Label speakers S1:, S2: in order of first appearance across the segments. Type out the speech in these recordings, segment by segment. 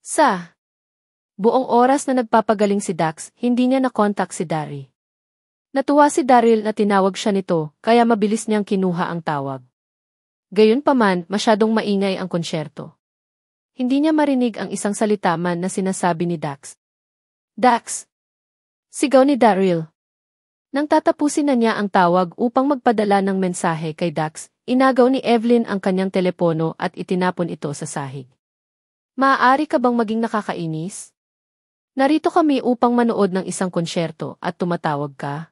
S1: Sa buong oras na nagpapagaling si Dax, hindi niya na-contact si Daryl. Natuwa si Daryl na tinawag siya nito, kaya mabilis niyang kinuha ang tawag. Gayunpaman, masyadong maingay ang konsyerto. Hindi niya marinig ang isang salita man na sinasabi ni Dax. Dax! Sigaw ni Daryl. Nang tatapusin na niya ang tawag upang magpadala ng mensahe kay Dax, inagaw ni Evelyn ang kanyang telepono at itinapon ito sa sahig. Maaari ka bang maging nakakainis? Narito kami upang manood ng isang konsyerto at tumatawag ka?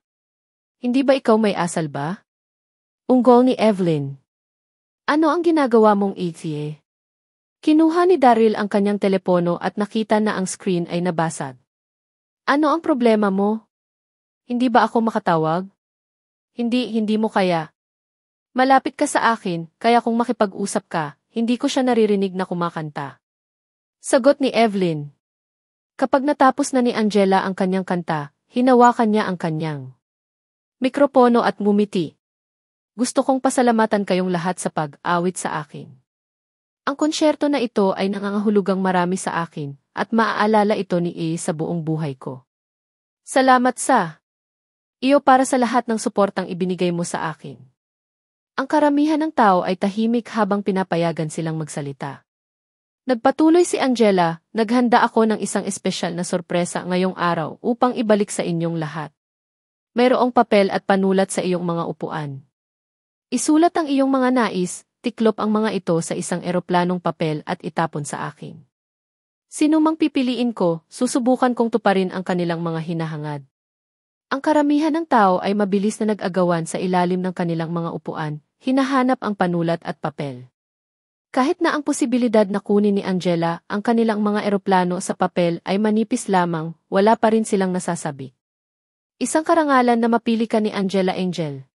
S1: Hindi ba ikaw may asal ba? Unggol ni Evelyn. Ano ang ginagawa mong ETA? Kinuha ni Daryl ang kanyang telepono at nakita na ang screen ay nabasag. Ano ang problema mo? Hindi ba ako makatawag? Hindi mo kaya. Malapit ka sa akin, kaya kung makipag-usap ka, hindi ko siya naririnig na kumakanta. Sagot ni Evelyn. Kapag natapos na ni Angela ang kanyang kanta, hinawakan niya ang kanyang mikropono at ngumiti. Gusto kong pasalamatan kayong lahat sa pag-awit sa akin. Ang konsyerto na ito ay nangangahulugang marami sa akin, at maaalala ito ni A sa buong buhay ko. Salamat sa iyo para sa lahat ng suportang ibinigay mo sa akin. Ang karamihan ng tao ay tahimik habang pinapayagan silang magsalita. Nagpatuloy si Angela, naghanda ako ng isang espesyal na sorpresa ngayong araw upang ibalik sa inyong lahat. Mayroong papel at panulat sa iyong mga upuan. Isulat ang iyong mga nais, tiklop ang mga ito sa isang eroplanong papel at itapon sa akin. Sino mang pipiliin ko, susubukan kong tuparin ang kanilang mga hinahangad. Ang karamihan ng tao ay mabilis na nag-agawan sa ilalim ng kanilang mga upuan, hinahanap ang panulat at papel. Kahit na ang posibilidad na kunin ni Angela ang kanilang mga eroplano sa papel ay manipis lamang, wala pa rin silang nasasabi. Isang karangalan na mapili ka ni Angela Angel.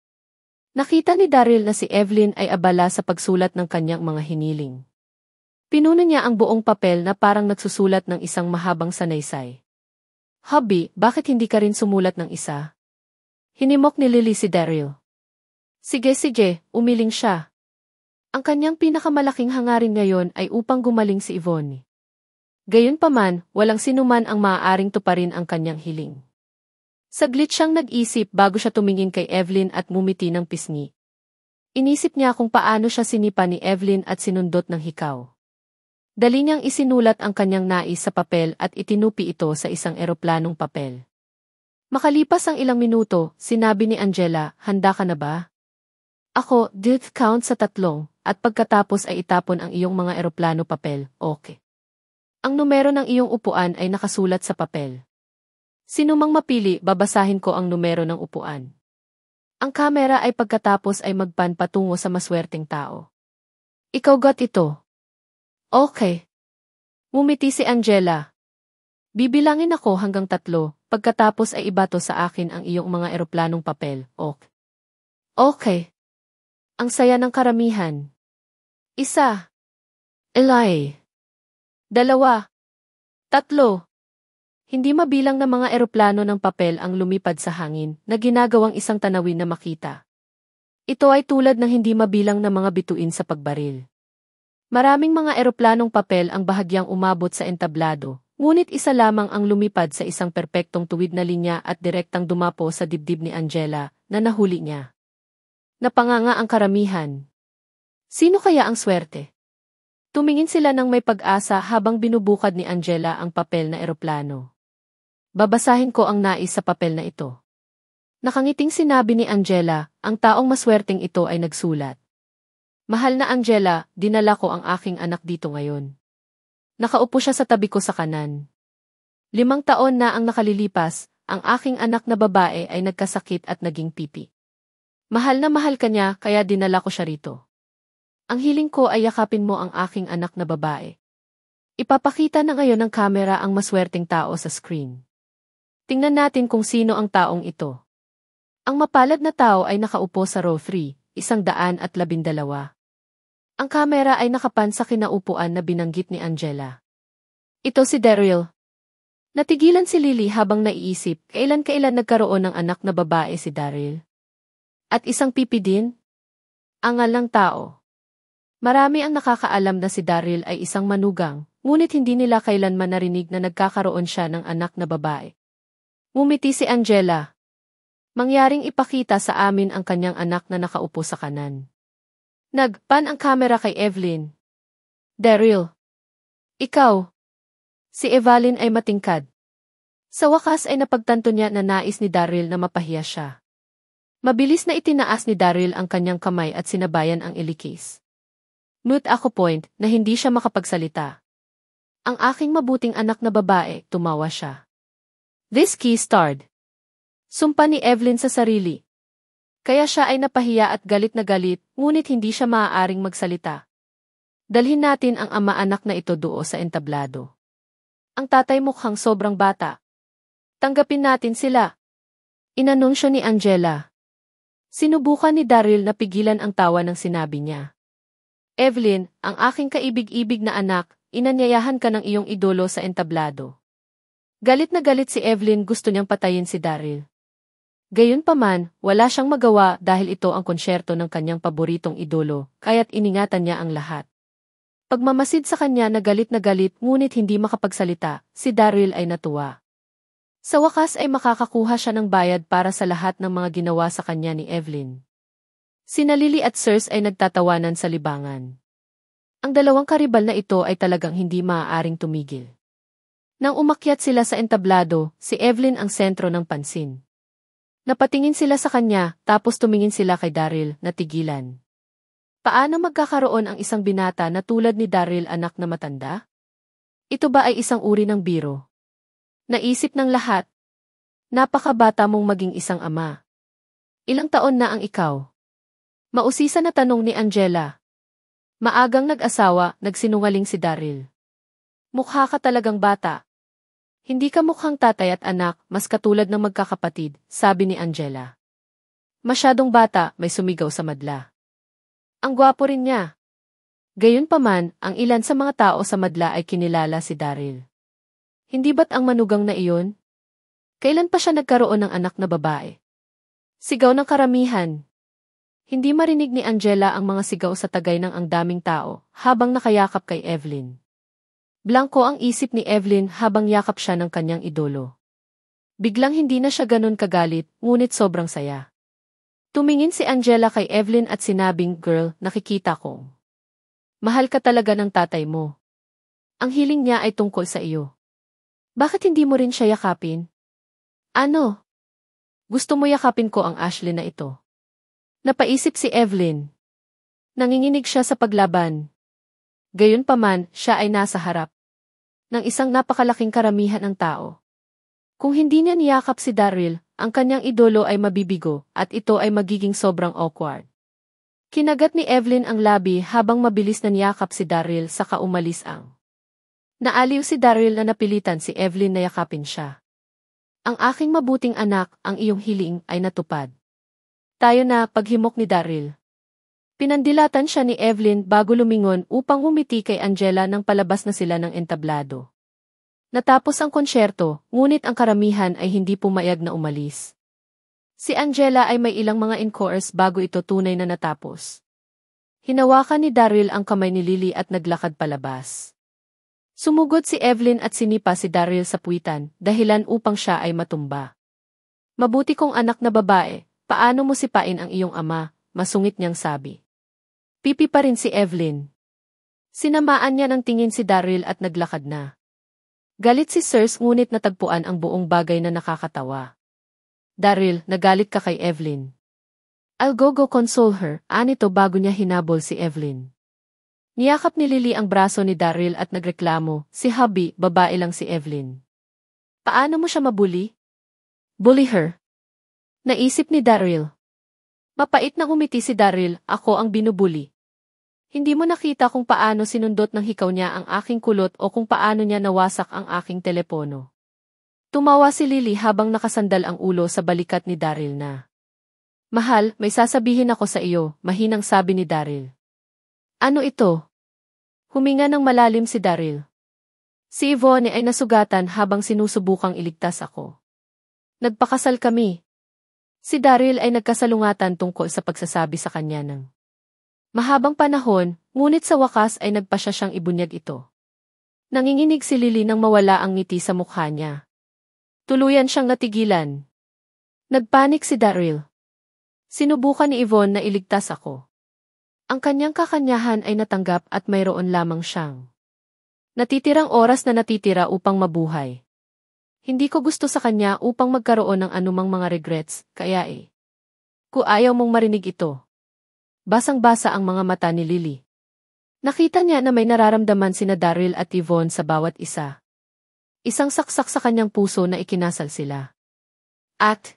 S1: Nakita ni Daryl na si Evelyn ay abala sa pagsulat ng kanyang mga hiniling. Pinuno niya ang buong papel na parang nagsusulat ng isang mahabang sanaysay. Hubby, bakit hindi ka rin sumulat ng isa? Hinimok ni Lily si Daryl. Sige, umiling siya. Ang kanyang pinakamalaking hangarin ngayon ay upang gumaling si Yvonne. Gayunpaman, walang sinuman ang maaaring tuparin ang kanyang hiling. Saglit siyang nag-isip bago siya tumingin kay Evelyn at ngumiti ng pisngi. Inisip niya kung paano siya sinipa ni Evelyn at sinundot ng hikaw. Dali niyang isinulat ang kanyang nais sa papel at itinupi ito sa isang eroplanong papel. Makalipas ang ilang minuto, sinabi ni Angela, handa ka na ba? Ako, did count sa 3, at pagkatapos ay itapon ang iyong mga eroplano papel, okay. Ang numero ng iyong upuan ay nakasulat sa papel. Sino mang mapili, babasahin ko ang numero ng upuan. Ang kamera ay pagkatapos ay magpan patungo sa maswerteng tao. Ikaw got ito. Okay. Ngumiti si Angela. Bibilangin ako hanggang 3, pagkatapos ay ibato sa akin ang iyong mga eroplanong papel, ok. Okay. Ang saya ng karamihan. 1. Eli. 2. 3. Hindi mabilang na mga eroplano ng papel ang lumipad sa hangin na ginagawang isang tanawin na makita. Ito ay tulad ng hindi mabilang na mga bituin sa pagbaril. Maraming mga eroplanong papel ang bahagyang umabot sa entablado, ngunit isa lamang ang lumipad sa isang perpektong tuwid na linya at direktang dumapo sa dibdib ni Angela na nahuli niya. Napanganga ang karamihan. Sino kaya ang swerte? Tumingin sila ng may pag-asa habang binubukad ni Angela ang papel na eroplano. Babasahin ko ang nais sa papel na ito. Nakangiting sinabi ni Angela, ang taong maswerteng ito ay nagsulat. Mahal na Angela, dinala ko ang aking anak dito ngayon. Nakaupo siya sa tabi ko sa kanan. 5 taon na ang nakalilipas, ang aking anak na babae ay nagkasakit at naging pipi. Mahal na mahal ka niya kaya dinala ko siya rito. Ang hiling ko ay yakapin mo ang aking anak na babae. Ipapakita na ngayon ng kamera ang maswerteng tao sa screen. Tingnan natin kung sino ang taong ito. Ang mapalad na tao ay nakaupo sa row 3, 112. Ang kamera ay nakapan sa kinaupuan na binanggit ni Angela. Ito si Daryl. Natigilan si Lily habang naiisip kailan nagkaroon ng anak na babae si Daryl. At isang pipi din? Angal ng tao. Marami ang nakakaalam na si Daryl ay isang manugang, ngunit hindi nila kailanman narinig na nagkakaroon siya ng anak na babae. Ngumiti si Angela. Mangyaring ipakita sa amin ang kanyang anak na nakaupo sa kanan. Nagpan ang kamera kay Evelyn. Daryl. Ikaw. Si Evelyn ay matingkad. Sa wakas ay napagtanto niya na nais ni Daryl na mapahiya siya. Mabilis na itinaas ni Daryl ang kanyang kamay at sinabayan ang ilikis. Nut ako point na hindi siya makapagsalita. Ang aking mabuting anak na babae, tumawa siya. This key starred. Sumpa ni Evelyn sa sarili. Kaya siya ay napahiya at galit na galit, ngunit hindi siya maaaring magsalita. Dalhin natin ang ama-anak na ito doon sa entablado. Ang tatay mukhang sobrang bata. Tanggapin natin sila. Inanunsyo ni Angela. Sinubukan ni Daryl na pigilan ang tawa ng sinabi niya. Evelyn, ang aking kaibig-ibig na anak, inanyayahan ka ng iyong idolo sa entablado. Galit na galit si Evelyn, gusto niyang patayin si Daryl. Gayunpaman, wala siyang magawa dahil ito ang konsyerto ng kanyang paboritong idolo, kaya't iningatan niya ang lahat. Pagmamasid sa kanya na galit, ngunit hindi makapagsalita, si Daryl ay natuwa. Sa wakas ay makakakuha siya ng bayad para sa lahat ng mga ginawa sa kanya ni Evelyn. Sina Lily at Cersei ay nagtatawanan sa libangan. Ang dalawang karibal na ito ay talagang hindi maaaring tumigil. Nang umakyat sila sa entablado, si Evelyn ang sentro ng pansin. Napatingin sila sa kanya, tapos tumingin sila kay Daryl, natigilan. Paano magkakaroon ang isang binata na tulad ni Daryl, anak na matanda? Ito ba ay isang uri ng biro? Naisip ng lahat. Napakabata mong maging isang ama. Ilang taon na ang ikaw? Mausisa na tanong ni Angela. Maagang nag-asawa, nagsinungaling si Daryl. Mukha ka talagang bata. Hindi ka mukhang tatay at anak, mas katulad ng magkakapatid, sabi ni Angela. Masyadong bata, may sumigaw sa madla. Ang gwapo rin niya. Gayunpaman, ang ilan sa mga tao sa madla ay kinilala si Daryl. Hindi ba't ang manugang na iyon? Kailan pa siya nagkaroon ng anak na babae? Sigaw ng karamihan. Hindi marinig ni Angela ang mga sigaw sa tagay ng ang daming tao, habang nakayakap kay Evelyn. Blanko ang isip ni Evelyn habang yakap siya ng kanyang idolo. Biglang hindi na siya ganun kagalit, ngunit sobrang saya. Tumingin si Angela kay Evelyn at sinabing, "Girl, nakikita ko. Mahal ka talaga ng tatay mo. Ang hiling niya ay tungkol sa iyo. Bakit hindi mo rin siya yakapin?" Ano? Gusto mo yakapin ko ang Ashley na ito? Napaisip si Evelyn. Nanginginig siya sa paglaban. Gayunpaman, siya ay nasa harap ng isang napakalaking karamihan ng tao. Kung hindi niya niyakap si Daryl, ang kanyang idolo ay mabibigo at ito ay magiging sobrang awkward. Kinagat ni Evelyn ang labi habang mabilis na niyakap si Daryl saka umalis ang. Naaliw si Daryl na napilitan si Evelyn na yakapin siya. Ang aking mabuting anak, ang iyong hiling ay natupad. Tayo na, paghimok ni Daryl. Pinandilatan siya ni Evelyn bago lumingon upang umiti kay Angela nang palabas na sila ng entablado. Natapos ang konsyerto, ngunit ang karamihan ay hindi pumayag na umalis. Si Angela ay may ilang mga encores bago ito tunay na natapos. Hinawakan ni Daryl ang kamay ni Lily at naglakad palabas. Sumugod si Evelyn at sinipa si Daryl sa puwitan, dahilan upang siya ay matumba. Mabuti kong anak na babae, paano mo sipain ang iyong ama, masungit niyang sabi. Pipi pa rin si Evelyn. Sinamaan niya ng tingin si Daryl at naglakad na. Galit si Cersei ngunit natagpuan ang buong bagay na nakakatawa. Daryl, nagalit ka kay Evelyn. I'll go console her, anito bago niya hinabol si Evelyn. Niyakap ni Lily ang braso ni Daryl at nagreklamo, si hubby, babae lang si Evelyn. Paano mo siya mabuli? Bully her. Naisip ni Daryl. Mapait na umiti si Daryl, ako ang binubuli. Hindi mo nakita kung paano sinundot ng hikaw niya ang aking kulot o kung paano niya nawasak ang aking telepono. Tumawa si Lily habang nakasandal ang ulo sa balikat ni Daryl na. Mahal, may sasabihin ako sa iyo, mahinang sabi ni Daryl. Ano ito? Huminga ng malalim si Daryl. Si Yvonne ay nasugatan habang sinusubukang iligtas ako. Nagpakasal kami. Si Daryl ay nagkasalungatan tungkol sa pagsasabi sa kanya ng mahabang panahon, ngunit sa wakas ay nagpasya siyang ibunyag ito. Nanginginig si Lily nang mawala ang ngiti sa mukha niya. Tuluyan siyang natigilan. Nagpanik si Daryl. Sinubukan ni Yvonne na iligtas ako. Ang kanyang kakanyahan ay natanggap at mayroon lamang siyang natitirang oras na natitira upang mabuhay. Hindi ko gusto sa kanya upang magkaroon ng anumang mga regrets, kaya kung ayaw mong marinig ito. Basang-basa ang mga mata ni Lily. Nakita niya na may nararamdaman sina Daryl at Yvonne sa bawat isa. Isang saksak sa kanyang puso na ikinasal sila. At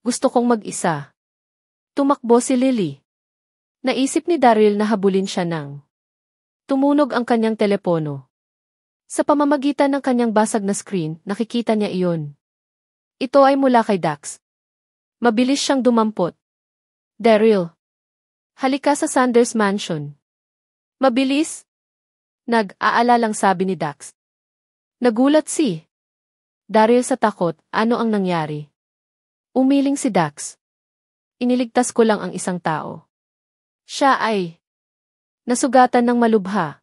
S1: gusto kong mag-isa. Tumakbo si Lily. Naisip ni Daryl na habulin siya nang tumunog ang kanyang telepono. Sa pamamagitan ng kanyang basag na screen, nakikita niya iyon. Ito ay mula kay Dax. Mabilis siyang dumampot. Daryl. Halika sa Sanders Mansion. Mabilis? Nag-aalalang sabi ni Dax. Nagulat si Daryl sa takot, ano ang nangyari? Umiling si Dax. Iniligtas ko lang ang isang tao. Siya ay nasugatan ng malubha.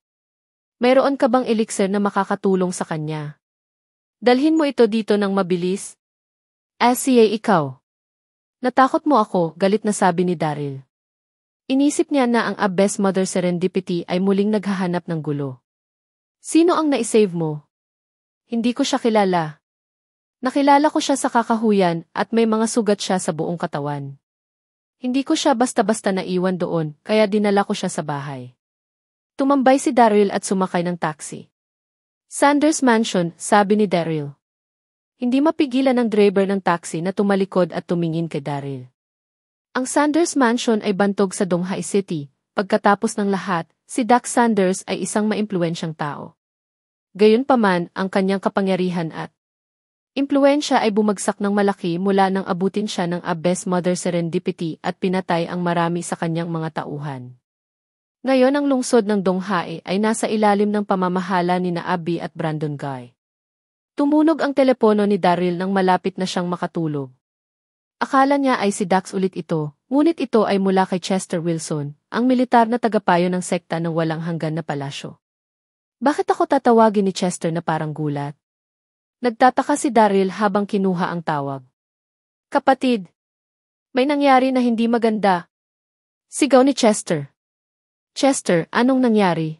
S1: Mayroon ka bang elixir na makakatulong sa kanya? Dalhin mo ito dito ng mabilis. SCA ikaw. Natakot mo ako, galit na sabi ni Daryl. Inisip niya na ang Abyss Mother Serendipity ay muling naghahanap ng gulo. Sino ang naisave mo? Hindi ko siya kilala. Nakilala ko siya sa kakahuyan at may mga sugat siya sa buong katawan. Hindi ko siya basta-basta naiwan doon, kaya dinala ko siya sa bahay. Tumambay si Daryl at sumakay ng taxi. Sanders Mansion, sabi ni Daryl. Hindi mapigilan ng driver ng taxi na tumalikod at tumingin kay Daryl. Ang Sanders Mansion ay bantog sa Donghai City. Pagkatapos ng lahat, si Dax Sanders ay isang maimpluwensyang tao. Gayunpaman, ang kanyang kapangyarihan at impluwensya ay bumagsak ng malaki mula nang abutin siya ng Abyss Mother Serendipity at pinatay ang marami sa kanyang mga tauhan. Ngayon ang lungsod ng Donghai ay nasa ilalim ng pamamahala ni Abby at Brandon Guy. Tumunog ang telepono ni Daryl nang malapit na siyang makatulog. Akala niya ay si Dax ulit ito, ngunit ito ay mula kay Chester Wilson, ang militar na tagapayo ng sekta ng walang hanggan na palasyo. Bakit ako tatawagin ni Chester na parang gulat? Nagtataka si Daryl habang kinuha ang tawag. Kapatid, may nangyari na hindi maganda. Sigaw ni Chester. Chester, anong nangyari?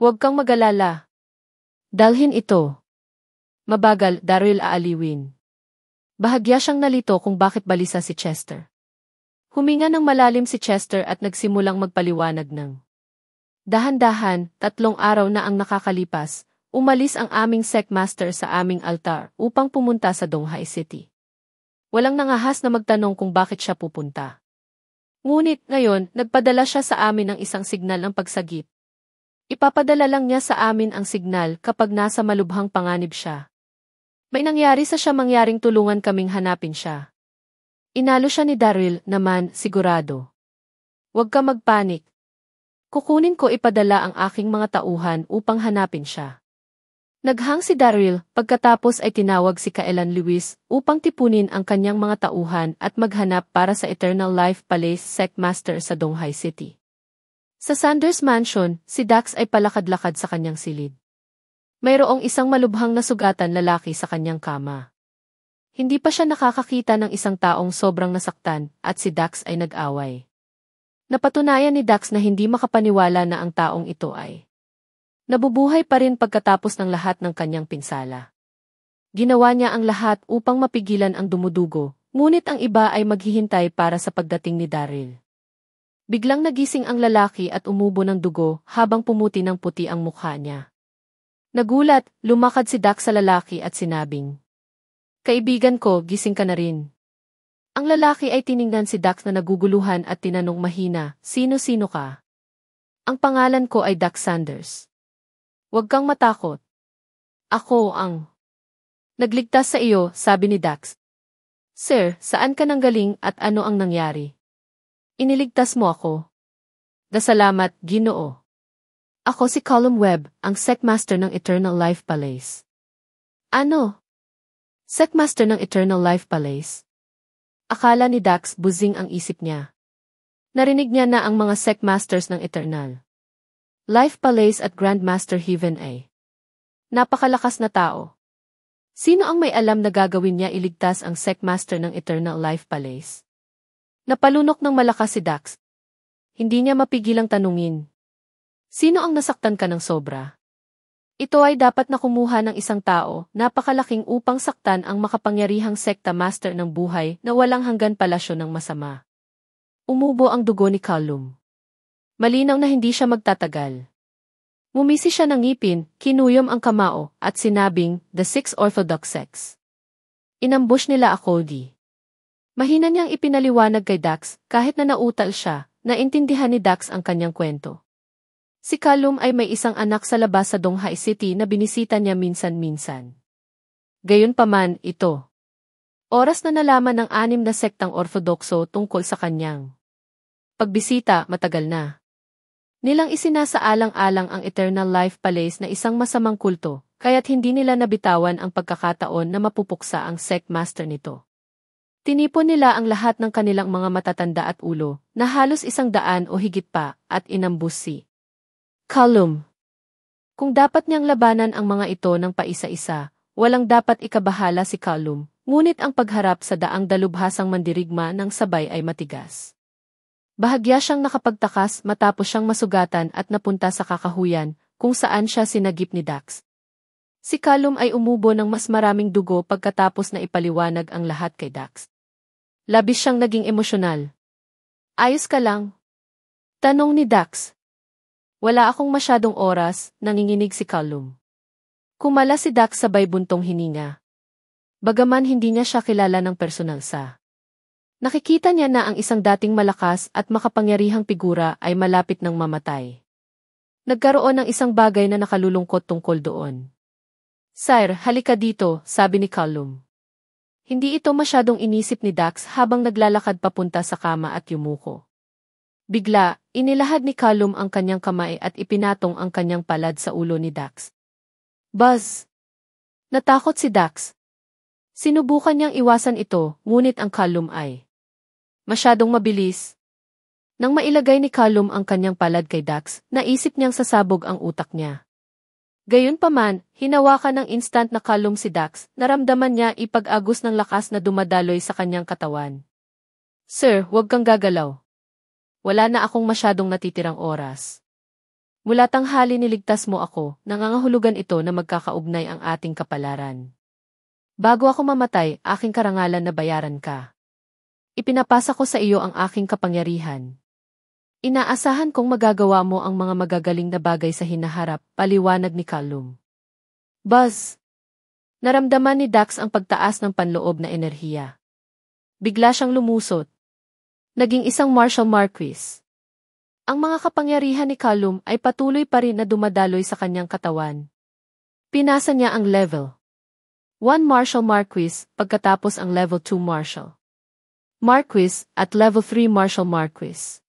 S1: Huwag kang mag-alala. Dalhin ito. Mabagal, Daryl aaliwin. Bahagya siyang nalito kung bakit balisa si Chester. Huminga ng malalim si Chester at nagsimulang magpaliwanag ng dahan-dahan, 3 araw na ang nakakalipas, umalis ang aming Secmaster sa aming altar upang pumunta sa Donghai City. Walang nangahas na magtanong kung bakit siya pupunta. Ngunit ngayon, nagpadala siya sa amin ng isang signal ng pagsagip. Ipapadala lang niya sa amin ang signal kapag nasa malubhang panganib siya. May nangyari sa siya mangyaring tulungan kaming hanapin siya. Inalo siya ni Daryl naman, sigurado. Huwag ka magpanik. Kukunin ko ipadala ang aking mga tauhan upang hanapin siya. Naghang si Daryl, pagkatapos ay tinawag si Kaelan Lewis upang tipunin ang kanyang mga tauhan at maghanap para sa Eternal Life Palace Secmaster sa Donghai City. Sa Sanders Mansion, si Dax ay palakad-lakad sa kanyang silid. Mayroong isang malubhang nasugatan lalaki sa kanyang kama. Hindi pa siya nakakakita ng isang taong sobrang nasaktan at si Dax ay nag-away. Napatunayan ni Dax na hindi makapaniwala na ang taong ito ay nabubuhay pa rin pagkatapos ng lahat ng kanyang pinsala. Ginawa niya ang lahat upang mapigilan ang dumudugo, ngunit ang iba ay maghihintay para sa pagdating ni Daryl. Biglang nagising ang lalaki at umubo ng dugo habang pumuti ng puti ang mukha niya. Nagulat, lumakad si Dax sa lalaki at sinabing, "Kaibigan ko, gising ka na rin." Ang lalaki ay tiningnan si Dax na naguguluhan at tinanong mahina, "Sino-sino ka?" "Ang pangalan ko ay Dax Sanders." "Huwag kang matakot. Ako ang nagligtas sa iyo," sabi ni Dax. "Sir, saan ka nanggaling at ano ang nangyari?" "Iniligtas mo ako." "Dasalamat, Ginoo." "Ako si Colum Webb, ang Secmaster ng Eternal Life Palace." "Ano? Secmaster ng Eternal Life Palace?" Akala ni Dax buzing ang isip niya. Narinig niya na ang mga Secmasters ng Eternal Life Palace at Grandmaster Heaven ay Napakalakas na tao. Sino ang may alam na gagawin niya iligtas ang Secmaster ng Eternal Life Palace? Napalunok ng malakas si Dax. Hindi niya mapigilang tanungin. Sino ang nasaktan ka ng sobra? Ito ay dapat na kumuha ng isang tao, napakalaking upang saktan ang makapangyarihang sekta master ng buhay na walang hanggan palasyo ng masama. Umubo ang dugo ni Callum. Malinaw na hindi siya magtatagal. Ngumisi siya ng ngipin, kinuyom ang kamao, at sinabing, "The Six Orthodox Sects." Inambush nila Cody. Mahina niyang ipinaliwanag kay Dax, kahit na nautal siya, naintindihan ni Dax ang kanyang kwento. Si Callum ay may isang anak sa labas sa Donghai City na binisita niya minsan-minsan. Gayunpaman, ito. Oras na nalaman ng 6 na sektang Orthodokso tungkol sa kanyang pagbisita, matagal na. Nilang isinasaalang-alang ang Eternal Life Palace na isang masamang kulto, kaya't hindi nila nabitawan ang pagkakataon na mapupuksa ang sect master nito. Tinipon nila ang lahat ng kanilang mga matatanda at ulo, na halos 100 o higit pa, at inambus si Callum. Kung dapat niyang labanan ang mga ito ng paisa-isa, walang dapat ikabahala si Callum, ngunit ang pagharap sa daang dalubhasang mandirigma ng sabay ay matigas. Bahagya siyang nakapagtakas matapos siyang masugatan at napunta sa kakahuyan, kung saan siya sinagip ni Dax. Si Callum ay umubo ng mas maraming dugo pagkatapos na ipaliwanag ang lahat kay Dax. Labis siyang naging emosyonal. "Ayos ka lang?" tanong ni Dax. "Wala akong masyadong oras," nanginginig si Callum. Kumala si Dax sabay buntong hininga. Bagaman hindi niya siya kilala ng personal sa nakikita niya na ang isang dating malakas at makapangyarihang figura ay malapit ng mamatay. Nagkaroon ng isang bagay na nakalulungkot tungkol doon. "Sire, halika dito," sabi ni Callum. Hindi ito masyadong inisip ni Dax habang naglalakad papunta sa kama at yumuko. Bigla, inilahad ni Callum ang kanyang kamay at ipinatong ang kanyang palad sa ulo ni Dax. "Buzz!" Natakot si Dax. Sinubukan niyang iwasan ito, ngunit ang Callum ay masyadong mabilis. Nang mailagay ni Callum ang kanyang palad kay Dax, naisip niyang sasabog ang utak niya. Gayunpaman, hinawakan ng instant na Callum si Dax, naramdaman niya ipag-agos ng lakas na dumadaloy sa kanyang katawan. "Sir, huwag kang gagalaw. Wala na akong masyadong natitirang oras. Mula tanghali niligtas mo ako, nangangahulugan ito na magkakaugnay ang ating kapalaran. Bago ako mamatay, aking karangalan na bayaran ka. Ipinapasa ko sa iyo ang aking kapangyarihan. Inaasahan kong magagawa mo ang mga magagaling na bagay sa hinaharap," paliwanag ni Callum. "Buzz!" Naramdaman ni Dax ang pagtaas ng panloob na enerhiya. Bigla siyang lumusot. Naging isang martial marquis. Ang mga kapangyarihan ni Callum ay patuloy pa rin na dumadaloy sa kanyang katawan. Pinasa niya ang level 1 martial marquis, pagkatapos ang level 2 martial marquis, at level 3 martial marquis.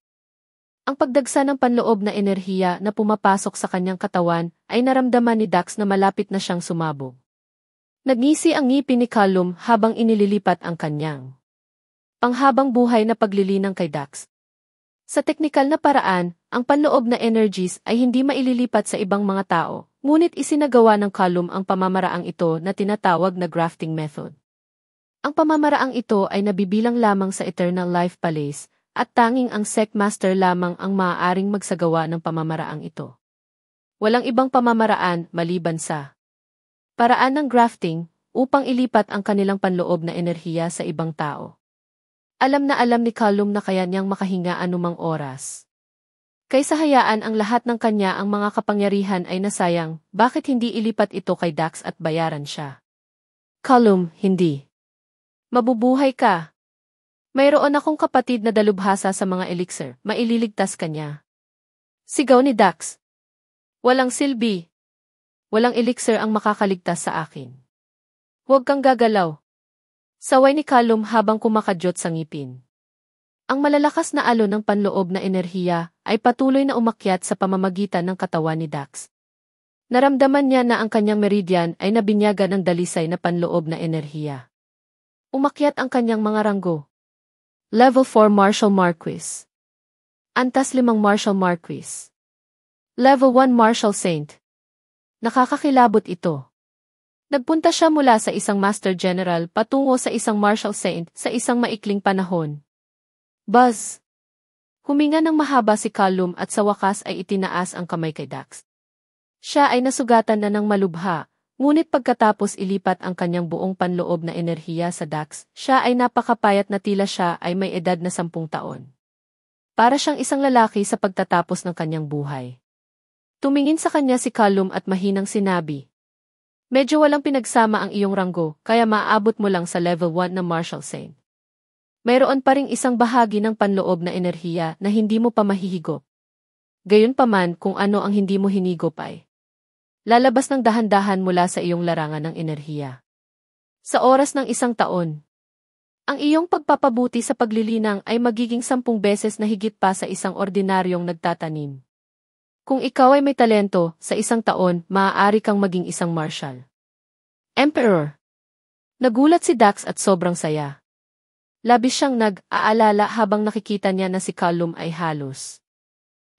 S1: Ang pagdagsa ng panloob na enerhiya na pumapasok sa kanyang katawan ay naramdaman ni Dax na malapit na siyang sumabog. Nagngisi ang ngipin ni Callum habang inililipat ang kanyang panghabang buhay na paglilinang kay Dax. Sa teknikal na paraan, ang panloob na energies ay hindi maililipat sa ibang mga tao, ngunit isinagawa ng Callum ang pamamaraang ito na tinatawag na grafting method. Ang pamamaraang ito ay nabibilang lamang sa Eternal Life Palace, at tanging ang sect master lamang ang maaaring magsagawa ng pamamaraang ito. Walang ibang pamamaraan maliban sa paraan ng grafting upang ilipat ang kanilang panloob na enerhiya sa ibang tao. Alam na alam ni Callum na kaya niyang makahinga anumang oras. Kaysa hayaan ang lahat ng kanya ang mga kapangyarihan ay nasayang, bakit hindi ilipat ito kay Dax at bayaran siya? "Callum, hindi. Mabubuhay ka. Mayroon akong kapatid na dalubhasa sa mga elixir, maililigtas ka niya." Sigaw ni Dax. "Walang silbi. Walang elixir ang makakaligtas sa akin. Huwag kang gagalaw." Saway ni Callum habang kumakadyot sa ngipin. Ang malalakas na alon ng panloob na enerhiya ay patuloy na umakyat sa pamamagitan ng katawan ni Dax. Naramdaman niya na ang kanyang meridian ay nabinyagan ng dalisay na panloob na enerhiya. Umakyat ang kanyang mga ranggo. Level 4 Martial Marquis. Antas 5 Martial Marquis. Level 1 Martial Saint. Nakakakilabot ito. Nagpunta siya mula sa isang Master General patungo sa isang Marshal Saint sa isang maikling panahon. Buzz! Huminga ng mahaba si Callum at sa wakas ay itinaas ang kamay kay Dax. Siya ay nasugatan na ng malubha, ngunit pagkatapos ilipat ang kanyang buong panloob na enerhiya sa Dax, siya ay napakapayat na tila siya ay may edad na 10 taon. Para siyang isang lalaki sa pagtatapos ng kanyang buhay. Tumingin sa kanya si Callum at mahinang sinabi, "Medyo walang pinagsama ang iyong ranggo, kaya maaabot mo lang sa level 1 na Marshal Saint. Mayroon pa ring isang bahagi ng panloob na enerhiya na hindi mo pa mahihigop. Gayunpaman kung ano ang hindi mo hinigop ay lalabas ng dahan-dahan mula sa iyong larangan ng enerhiya. Sa oras ng 1 taon, ang iyong pagpapabuti sa paglilinang ay magiging 10 beses na higit pa sa isang ordinaryong nagtatanim. Kung ikaw ay may talento, sa 1 taon, maaari kang maging isang marshal." Emperor! Nagulat si Dax at sobrang saya. Labis siyang nag-aalala habang nakikita niya na si Callum ay halos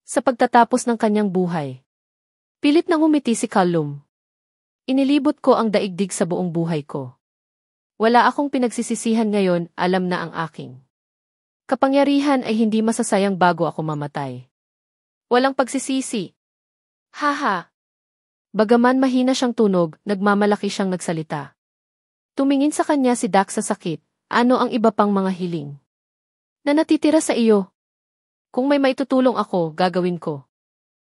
S1: sa pagtatapos ng kanyang buhay. Pilit nang umiti si Callum. "Inilibot ko ang daigdig sa buong buhay ko. Wala akong pinagsisisihan ngayon, alam na ang aking kapangyarihan ay hindi masasayang bago ako mamatay. Walang pagsisisi." Haha! Bagaman mahina siyang tunog, nagmamalaki siyang nagsalita. Tumingin sa kanya si Dax sa sakit. "Ano ang iba pang mga hiling na natitira sa iyo? Kung may maitutulong ako, gagawin ko."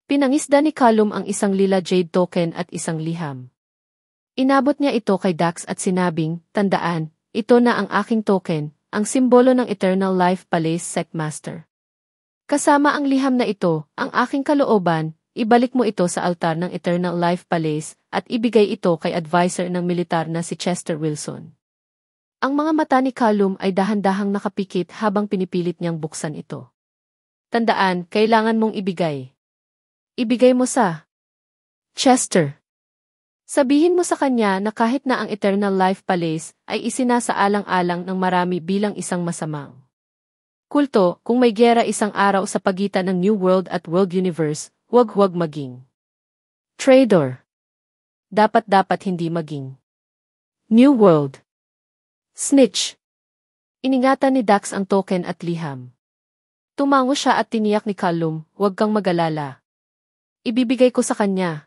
S1: Pinangisda ni Callum ang isang lila jade token at isang liham. Inabot niya ito kay Dax at sinabing, "Tandaan, ito na ang aking token, ang simbolo ng Eternal Life Palace Sectmaster. Kasama ang liham na ito, ang aking kalooban, ibalik mo ito sa altar ng Eternal Life Palace at ibigay ito kay advisor ng militar na si Chester Wilson." Ang mga mata ni Callum ay dahan-dahang nakapikit habang pinipilit niyang buksan ito. "Tandaan, kailangan mong ibigay. Ibigay mo sa Chester. Sabihin mo sa kanya na kahit na ang Eternal Life Palace ay isinasaalang-alang ng marami bilang isang masamang kulto, kung may giyera isang araw sa pagitan ng New World at World Universe, huwag maging traitor. Dapat hindi maging New World snitch." Iningatan ni Dax ang token at liham. Tumango siya at tiniyak ni Callum, "Huwag kang mag-alala. Ibibigay ko sa kanya."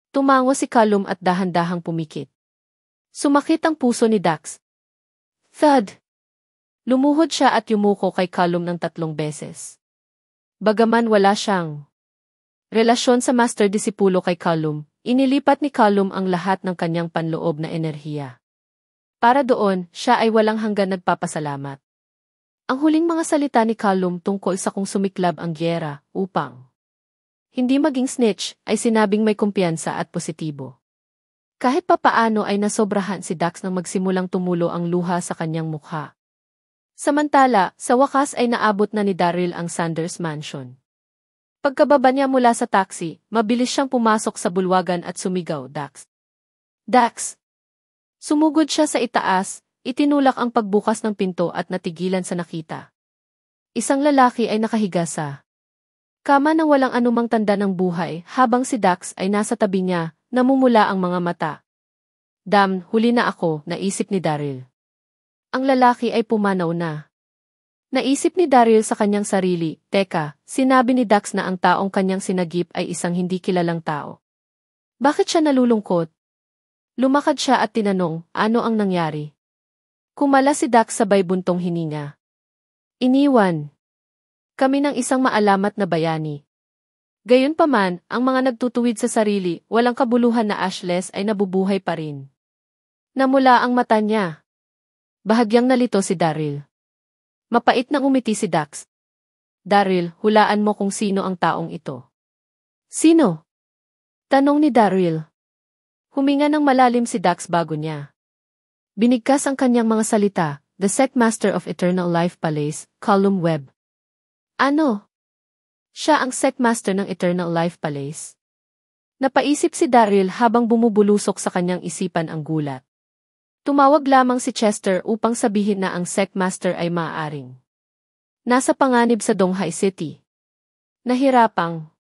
S1: Tumango si Callum at dahan-dahang pumikit. Sumakit ang puso ni Dax. Thud! Lumuhod siya at yumuko kay Callum ng 3 beses. Bagaman wala siyang relasyon sa master-disipulo kay Callum, inilipat ni Callum ang lahat ng kanyang panloob na enerhiya. Para doon, siya ay walang hanggan nagpapasalamat. Ang huling mga salita ni Callum tungkol sa kung sumiklab ang giyera upang hindi maging snitch ay sinabing may kumpiyansa at positibo. Kahit papaano ay nasobrahan si Dax nang magsimulang tumulo ang luha sa kanyang mukha. Samantala, sa wakas ay naabot na ni Daryl ang Sanders Mansion. Pagkababa niya mula sa taxi, mabilis siyang pumasok sa bulwagan at sumigaw, "Dax! Dax!" Sumugod siya sa itaas, itinulak ang pagbukas ng pinto at natigilan sa nakita. Isang lalaki ay nakahiga sa kama ng walang anumang tanda ng buhay habang si Dax ay nasa tabi niya, namumula ang mga mata. "Damn, huli na ako," naisip ni Daryl. Ang lalaki ay pumanaw na. Naisip ni Daryl sa kanyang sarili, "Teka, sinabi ni Dax na ang taong kanyang sinagip ay isang hindi kilalang tao. Bakit siya nalulungkot?" Lumakad siya at tinanong, "Ano ang nangyari?" Kumala si Dax sabay buntong hininga. "Iniwan kami ng isang maalamat na bayani." Gayunpaman, ang mga nagtutuwid sa sarili, walang kabuluhan na ashless ay nabubuhay pa rin. Namula ang mata niya. Bahagyang nalito si Daryl. Mapait na umiti si Dax. "Daryl, hulaan mo kung sino ang taong ito." "Sino?" tanong ni Daryl. Huminga ng malalim si Dax bago niya binigkas ang kanyang mga salita, "The Sectmaster of Eternal Life Palace, Callum Webb." "Ano? Siya ang Sectmaster ng Eternal Life Palace?" Napaisip si Daryl habang bumubulusok sa kanyang isipan ang gulat. Tumawag lamang si Chester upang sabihin na ang Sectmaster ay maaaring nasa panganib sa Donghai City. Nahirapang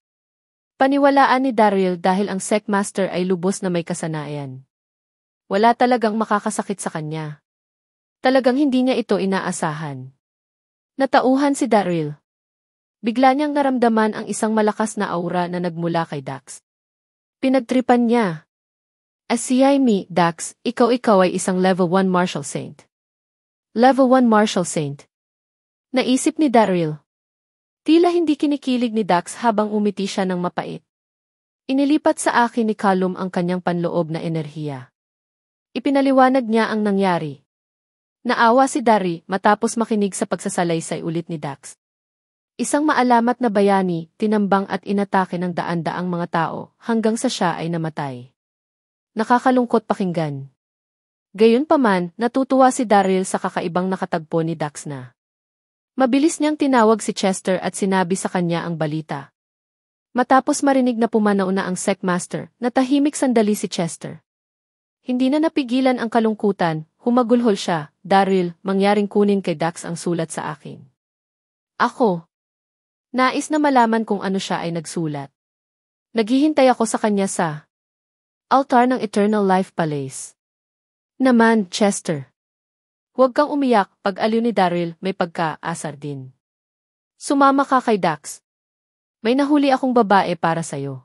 S1: Paniwalaan ni Daryl dahil ang Secmaster ay lubos na may kasanayan. Wala talagang makakasakit sa kanya. Talagang hindi niya ito inaasahan. Natauhan si Daryl. Bigla niyang naramdaman ang isang malakas na aura na nagmula kay Dax. Pinagtripan niya. Asiyay me, Dax, ikaw ay isang level 1 Martial Saint. Level 1 Martial Saint. Naisip ni Daryl. Tila hindi kinikilig ni Dax habang umiti siya ng mapait. Inilipat sa akin ni Callum ang kanyang panloob na enerhiya. Ipinaliwanag niya ang nangyari. Naawa si Dari matapos makinig sa pagsasalaysay ulit ni Dax. Isang maalamat na bayani, tinambang at inatake ng daan-daang mga tao hanggang sa siya ay namatay. Nakakalungkot pakinggan. Gayunpaman, natutuwa si Daryl sa kakaibang nakatagpo ni Dax na. Mabilis niyang tinawag si Chester at sinabi sa kanya ang balita. Matapos marinig na pumanaw na ang Secmaster, natahimik sandali si Chester. Hindi na napigilan ang kalungkutan, humagulhol siya, Daryl, mangyaring kunin kay Dax ang sulat sa akin. Ako. Nais na malaman kung ano siya ay nagsulat. Naghihintay ako sa kanya sa altar ng Eternal Life Palace. Naman, Chester. Huwag kang umiyak, pag-aliw ni Daryl, may pagkaasar din. Sumama ka kay Dax. May nahuli akong babae para sa'yo.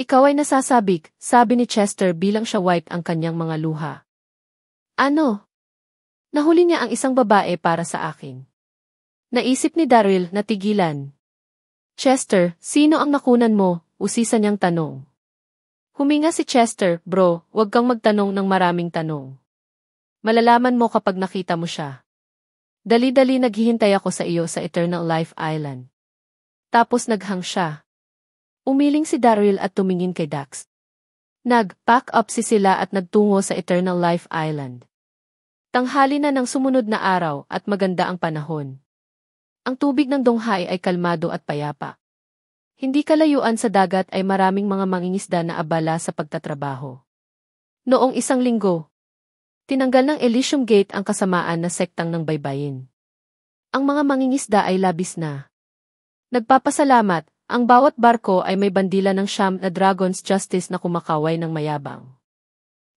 S1: Ikaw ay nasasabik, sabi ni Chester bilang siya wipe ang kanyang mga luha. Ano? Nahuli niya ang isang babae para sa akin. Naisip ni Daryl na tigilan. Chester, sino ang nakunan mo? Usisa niyang tanong. Huminga si Chester, bro, huwag kang magtanong ng maraming tanong. Malalaman mo kapag nakita mo siya. Dali-dali naghihintay ako sa iyo sa Eternal Life Island. Tapos naghang siya. Umiling si Daryl at tumingin kay Dax. Nag-pack up sila at nagtungo sa Eternal Life Island. Tanghali na ng sumunod na araw at maganda ang panahon. Ang tubig ng Donghai ay kalmado at payapa. Hindi kalayuan sa dagat ay maraming mga mangingisda na abala sa pagtatrabaho. Noong isang linggo, tinanggal ng Elysium Gate ang kasamaan na sektang ng baybayin. Ang mga mangingisda ay labis na nagpapasalamat, ang bawat barko ay may bandila ng siyam na Dragon's Justice na kumakaway ng mayabang.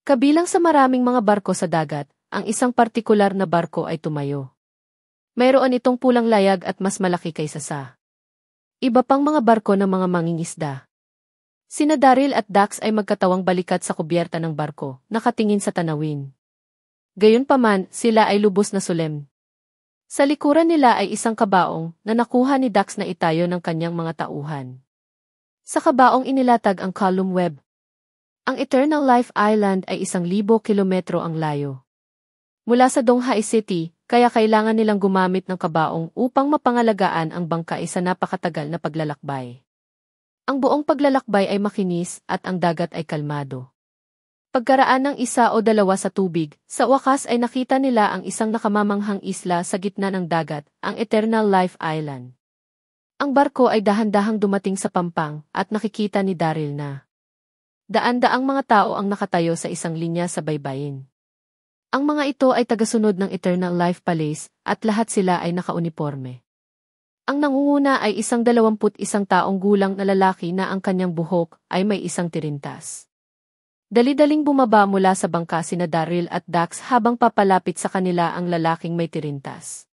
S1: Kabilang sa maraming mga barko sa dagat, ang isang partikular na barko ay tumayo. Mayroon itong pulang layag at mas malaki kaysa sa iba pang mga barko ng mga mangingisda. Sina Daryl at Dax ay magkatawang balikat sa kubyerta ng barko, nakatingin sa tanawin. Gayunpaman, sila ay lubos na sulem. Sa likuran nila ay isang kabaong na nakuha ni Dax na itayo ng kanyang mga tauhan. Sa kabaong inilatag ang column web. Ang Eternal Life Island ay 1,000 kilometro ang layo. Mula sa Donghai City, kaya kailangan nilang gumamit ng kabaong upang mapangalagaan ang bangka sa napakatagal na paglalakbay. Ang buong paglalakbay ay makinis at ang dagat ay kalmado. Pagkaraan ng 1 o 2 sa tubig, sa wakas ay nakita nila ang isang nakamamanghang isla sa gitna ng dagat, ang Eternal Life Island. Ang barko ay dahan-dahang dumating sa pampang at nakikita ni Daryl na daan-daang mga tao ang nakatayo sa isang linya sa baybayin. Ang mga ito ay tagasunod ng Eternal Life Palace at lahat sila ay nakauniporme. Ang nangunguna ay isang 21 taong gulang na lalaki na ang kanyang buhok ay may isang tirintas. Dali-daling bumaba mula sa bangka sina Daryl at Dax habang papalapit sa kanila ang lalaking may tirintas.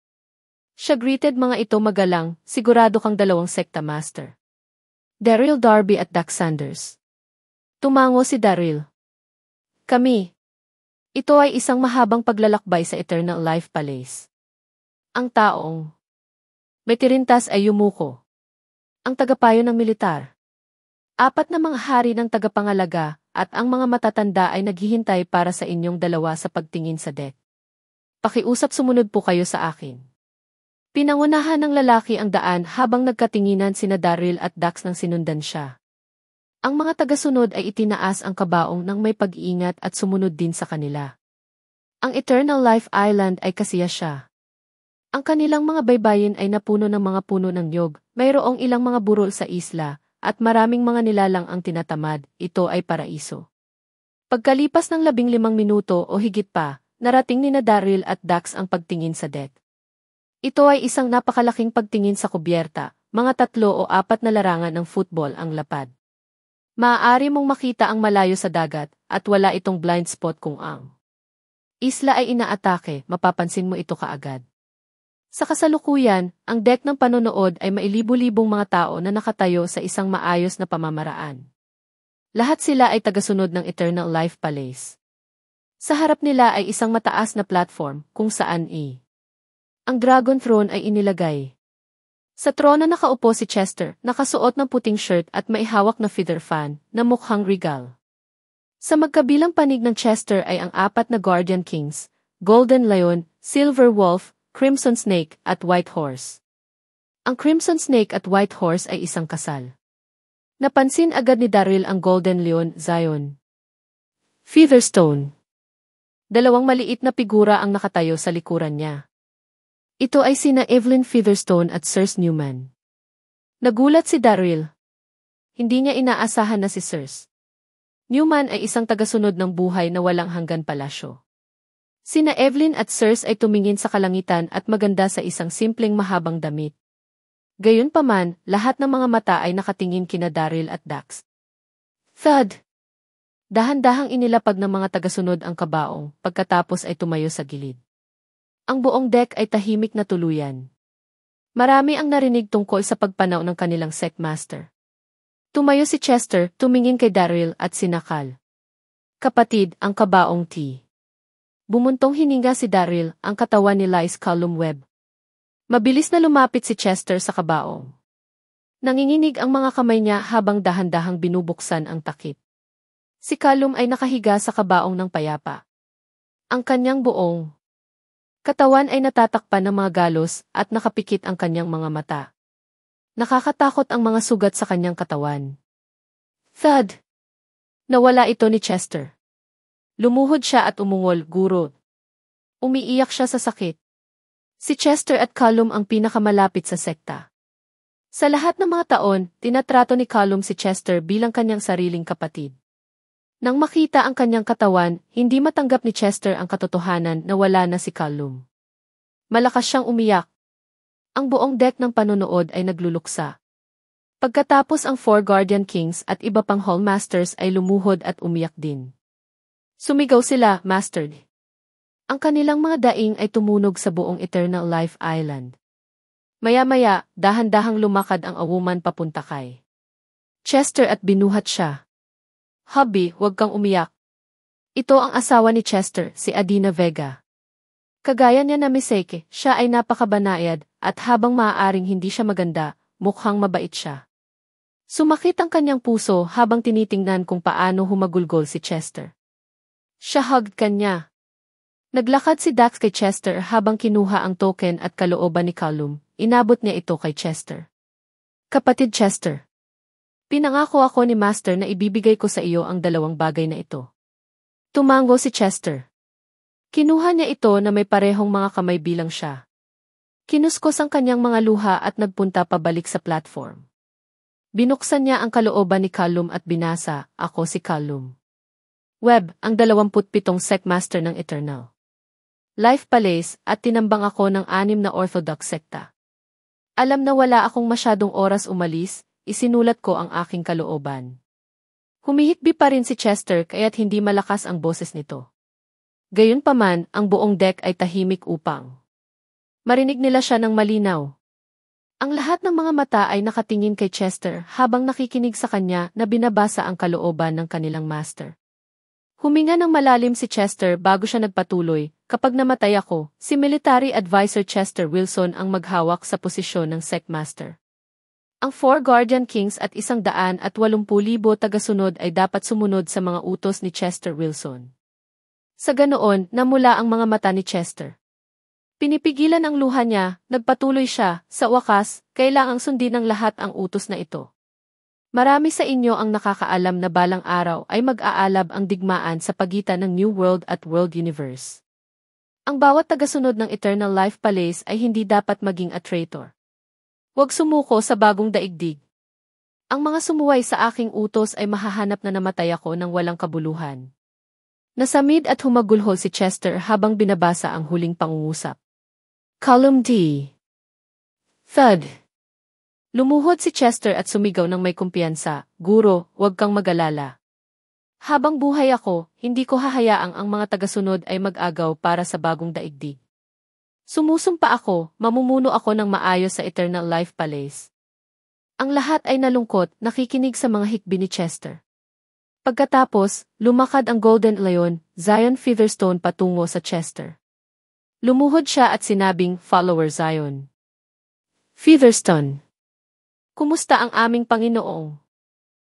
S1: Siya greeted mga ito magalang, sigurado kang 2 sekta master. Daryl Darby at Dax Sanders. Tumango si Daryl. Kami. Ito ay isang mahabang paglalakbay sa Eternal Life Palace. Ang taong may tirintas ay yumuko. Ang tagapayo ng militar. 4 na mga hari ng tagapangalaga at ang mga matatanda ay naghihintay para sa inyong 2 sa pagtingin sa deck. Pakiusap sumunod po kayo sa akin. Pinangunahan ng lalaki ang daan habang nagkatinginan sina Daryl at Dax nang sinundan siya. Ang mga tagasunod ay itinaas ang kabaong ng may pag-iingat at sumunod din sa kanila. Ang Eternal Life Island ay kasiya siya. Ang kanilang mga baybayin ay napuno ng mga puno ng niyog, mayroong ilang mga burol sa isla, at maraming mga nilalang ang tinatamad, ito ay paraiso. Pagkalipas ng 15 minuto o higit pa, narating ni Daryl at Dax ang pagtingin sa deck. Ito ay isang napakalaking pagtingin sa kubyerta, mga 3 o 4 na larangan ng football ang lapad. Maaari mong makita ang malayo sa dagat at wala itong blind spot kung ang isla ay inaatake, mapapansin mo ito kaagad. Sa kasalukuyan, ang deck ng panonood ay mailibu-libong mga tao na nakatayo sa isang maayos na pamamaraan. Lahat sila ay tagasunod ng Eternal Life Palace. Sa harap nila ay isang mataas na platform kung saan ang Dragon Throne ay inilagay. Sa trono nakaupo si Chester, nakasuot ng puting shirt at maihawak na feather fan na mukhang regal. Sa magkabilang panig ng Chester ay ang 4 na Guardian Kings, Golden Lion, Silver Wolf, Crimson Snake at White Horse. Ang Crimson Snake at White Horse ay isang kasal. Napansin agad ni Daryl ang Golden Leon, Zion Featherstone. 2 maliit na figura ang nakatayo sa likuran niya. Ito ay sina Evelyn Featherstone at Cersei Newman. Nagulat si Daryl. Hindi niya inaasahan na si Cersei Newman ay isang tagasunod ng buhay na walang hanggan palasyo. Sina Evelyn at Cersei ay tumingin sa kalangitan at maganda sa isang simpleng mahabang damit. Gayunpaman, lahat ng mga mata ay nakatingin kina Daryl at Dax. Thud! Dahan-dahang inilapag ng mga tagasunod ang kabaong, pagkatapos ay tumayo sa gilid. Ang buong deck ay tahimik na tuluyan. Marami ang narinig tungkol sa pagpanaw ng kanilang Sectmaster. Tumayo si Chester, tumingin kay Daryl at sinakal. Kapatid, ang kabaong T. Bumuntong hininga si Daryl, ang katawan ni Lys Callum Webb. Mabilis na lumapit si Chester sa kabaong. Nanginginig ang mga kamay niya habang dahan-dahang binubuksan ang takip. Si Callum ay nakahiga sa kabaong ng payapa. Ang kanyang buong katawan ay natatakpan ng mga galos at nakapikit ang kanyang mga mata. Nakakatakot ang mga sugat sa kanyang katawan. Thud! Nawala ito ni Chester. Lumuhod siya at umungol, guro. Umiiyak siya sa sakit. Si Chester at Callum ang pinakamalapit sa sekta. Sa lahat ng mga taon, tinatrato ni Callum si Chester bilang kanyang sariling kapatid. Nang makita ang kanyang katawan, hindi matanggap ni Chester ang katotohanan na wala na si Callum. Malakas siyang umiyak. Ang buong deck ng panonood ay nagluluksa. Pagkatapos ang 4 Guardian Kings at iba pang Hall Masters ay lumuhod at umiyak din. Sumigaw sila, Master. Ang kanilang mga daing ay tumunog sa buong Eternal Life Island. Maya-maya, dahan-dahang lumakad ang awuman papunta kay Chester at binuhat siya. Hubby, huwag kang umiyak. Ito ang asawa ni Chester, si Adina Vega. Kagaya niya na Miseke, siya ay napakabanayad, at habang maaaring hindi siya maganda, mukhang mabait siya. Sumakit ang kanyang puso habang tinitingnan kung paano humagulgol si Chester. Siya hugged kanya. Naglakad si Dax kay Chester habang kinuha ang token at kalooban ni Callum, inabot niya ito kay Chester. Kapatid Chester. Pinangako ako ni Master na ibibigay ko sa iyo ang 2 bagay na ito. Tumango si Chester. Kinuha niya ito na may parehong mga kamay bilang siya. Kinuskos ang kanyang mga luha at nagpunta pabalik sa platform. Binuksan niya ang kalooban ni Callum at binasa, ako si Callum Webb, ang 27 Sectmaster ng Eternal Life Palace at tinambang ako ng 6 na Orthodox sekta. Alam na wala akong masyadong oras umalis, isinulat ko ang aking kalooban. Humihikbi pa rin si Chester kaya't hindi malakas ang boses nito. Gayunpaman, ang buong deck ay tahimik upang marinig nila siya ng malinaw. Ang lahat ng mga mata ay nakatingin kay Chester habang nakikinig sa kanya na binabasa ang kalooban ng kanilang master. Huminga ng malalim si Chester bago siya nagpatuloy, kapag namatay ako, si Military Advisor Chester Wilson ang maghawak sa posisyon ng Sectmaster. Ang 4 Guardian Kings at 180,000 tagasunod ay dapat sumunod sa mga utos ni Chester Wilson. Sa ganoon, namula ang mga mata ni Chester. Pinipigilan ang luha niya, nagpatuloy siya, sa wakas, kailangang sundin ng lahat ang utos na ito. Marami sa inyo ang nakakaalam na balang araw ay mag-aalab ang digmaan sa pagitan ng New World at World Universe. Ang bawat tagasunod ng Eternal Life Palace ay hindi dapat maging a traitor. Huwag sumuko sa bagong daigdig. Ang mga sumuway sa aking utos ay mahahanap na namatay ako ng walang kabuluhan. Nasamid at humagulhol si Chester habang binabasa ang huling pangungusap. Column D. Thud. Lumuhod si Chester at sumigaw ng may kumpiyansa, "Guro, huwag kang mag-alala. Habang buhay ako, hindi ko hahayaang ang mga tagasunod ay mag-agaw para sa bagong daigdig. Sumusumpa ako, mamumuno ako ng maayos sa Eternal Life Palace." Ang lahat ay nalungkot, nakikinig sa mga hikbi ni Chester. Pagkatapos, lumakad ang Golden Lion, Zion Featherstone patungo sa Chester. Lumuhod siya at sinabing, "Follower Zion Featherstone, kumusta ang aming Panginoong?"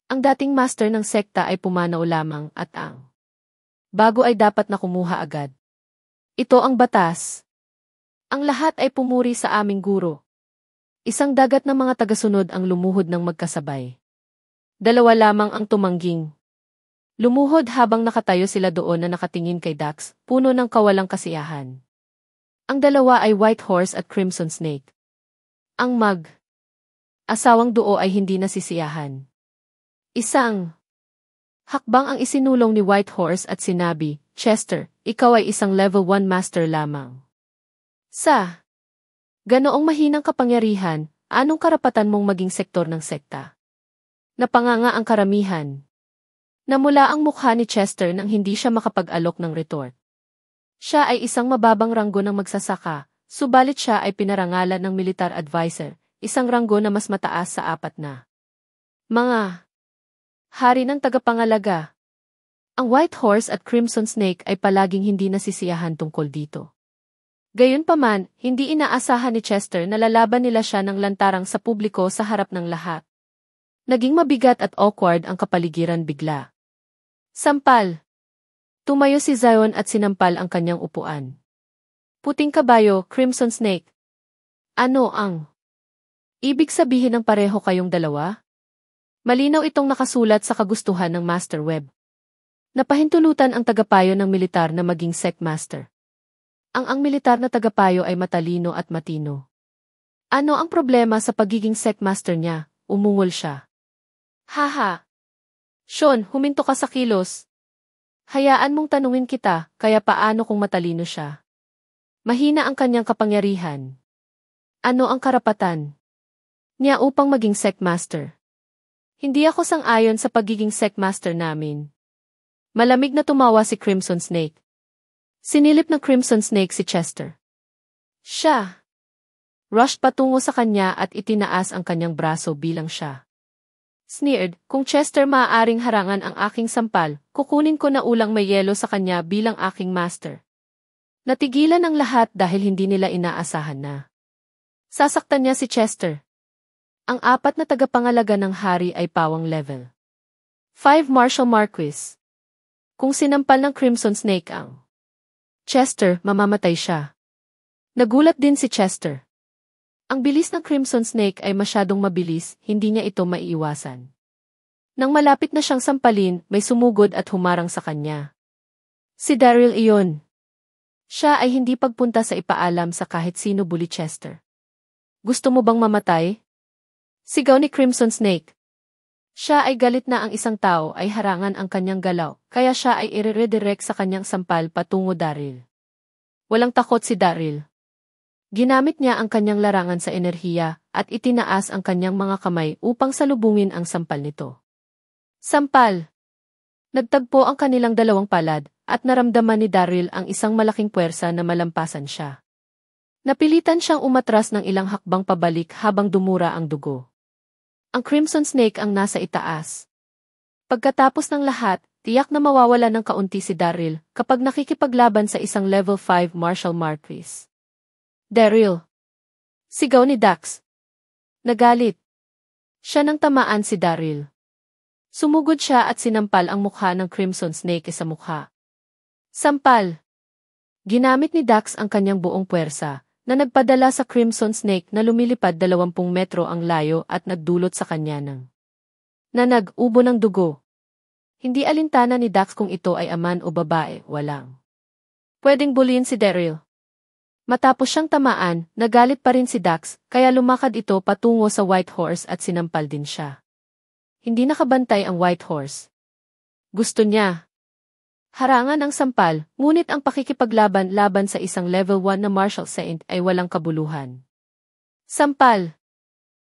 S1: Ang dating master ng sekta ay pumanaw lamang at ang bago ay dapat na kumuha agad. "Ito ang batas. Ang lahat ay pumuri sa aming guro." Isang dagat ng mga tagasunod ang lumuhod ng magkasabay. Dalawa lamang ang tumangging. Lumuhod habang nakatayo sila doon na nakatingin kay Dax, puno ng kawalang kasiyahan. Ang dalawa ay White Horse at Crimson Snake. Ang asawang duo ay hindi nasisiyahan. Isang hakbang ang isinulong ni White Horse at sinabi, "Chester, ikaw ay isang level 1 master lamang. Sa ganoong mahinang kapangyarihan, anong karapatan mong maging sektor ng sekta?" Napanganga ang karamihan. Namula ang mukha ni Chester nang hindi siya makapag-alok ng retort. Siya ay isang mababang ranggo ng magsasaka, subalit siya ay pinarangalan ng militar advisor, isang ranggo na mas mataas sa apat na mga hari ng tagapangalaga. Ang White Horse at Crimson Snake ay palaging hindi nasisiyahan tungkol dito. Gayunpaman, hindi inaasahan ni Chester na lalaban nila siya ng lantarang sa publiko sa harap ng lahat. Naging mabigat at awkward ang kapaligiran bigla. Sampal. Tumayo si Zion at sinampal ang kanyang upuan. "Puting kabayo, Crimson Snake. Ano ang ibig sabihin ng pareho kayong dalawa?" Malinaw itong nakasulat sa kagustuhan ng Master Web. Napahintulutan ang tagapayo ng militar na maging sect master. Ang militar na tagapayo ay matalino at matino. "Ano ang problema sa pagiging sect master niya?" Umungol siya. "Haha. Sean, huminto ka sa kilos. Hayaan mong tanungin kita, kaya paano kung matalino siya? Mahina ang kanyang kapangyarihan. Ano ang karapatan niya upang maging sect master?" "Hindi ako sang-ayon sa pagiging sect master namin." Malamig na tumawa si Crimson Snake. Sinilip ng Crimson Snake si Chester. Siya rushed patungo sa kanya at itinaas ang kanyang braso bilang siya sneered, "Kung Chester maaaring harangan ang aking sampal, kukunin ko na ulang may yelo sa kanya bilang aking master." Natigilan ang lahat dahil hindi nila inaasahan na sasaktan niya si Chester. Ang apat na tagapangalaga ng hari ay pawang level 5 Martial Marquis. Kung sinampal ng Crimson Snake ang Chester, mamamatay siya. Nagulat din si Chester. Ang bilis ng Crimson Snake ay masyadong mabilis, hindi niya ito maiiwasan. Nang malapit na siyang sampalin, may sumugod at humarang sa kanya. Si Daryl iyon. Siya ay hindi pagpunta sa ipaalam sa kahit sino bully Chester. "Gusto mo bang mamatay?" Sigaw ni Crimson Snake. Siya ay galit na ang isang tao ay harangan ang kanyang galaw, kaya siya ay i-redirect sa kanyang sampal patungo Daryl. Walang takot si Daryl. Ginamit niya ang kanyang larangan sa enerhiya at itinaas ang kanyang mga kamay upang salubungin ang sampal nito. Sampal! Nagtagpo ang kanilang dalawang palad at naramdaman ni Daryl ang isang malaking puwersa na malampasan siya. Napilitan siyang umatras ng ilang hakbang pabalik habang dumura ang dugo. Ang Crimson Snake ang nasa itaas. Pagkatapos ng lahat, tiyak na mawawala ng kaunti si Daryl kapag nakikipaglaban sa isang level 5 Martial Marquis. "Daryl!" Sigaw ni Dax. Nagalit. Siya nang tamaan si Daryl. Sumugod siya at sinampal ang mukha ng Crimson Snake sa mukha. Sampal! Ginamit ni Dax ang kanyang buong puwersa, na nagpadala sa Crimson Snake na lumilipad 20 metro ang layo at nagdulot sa kanya ng nag-ubo ng dugo. Hindi alintana ni Dax kung ito ay aman o babae, walang pwedeng bulliin si Daryl. Matapos siyang tamaan, nagalit pa rin si Dax, kaya lumakad ito patungo sa White Horse at sinampal din siya. Hindi nakabantay ang White Horse. Gusto niya harangan ang sampal, ngunit ang pakikipaglaban laban sa isang level 1 na Martial Saint ay walang kabuluhan. Sampal!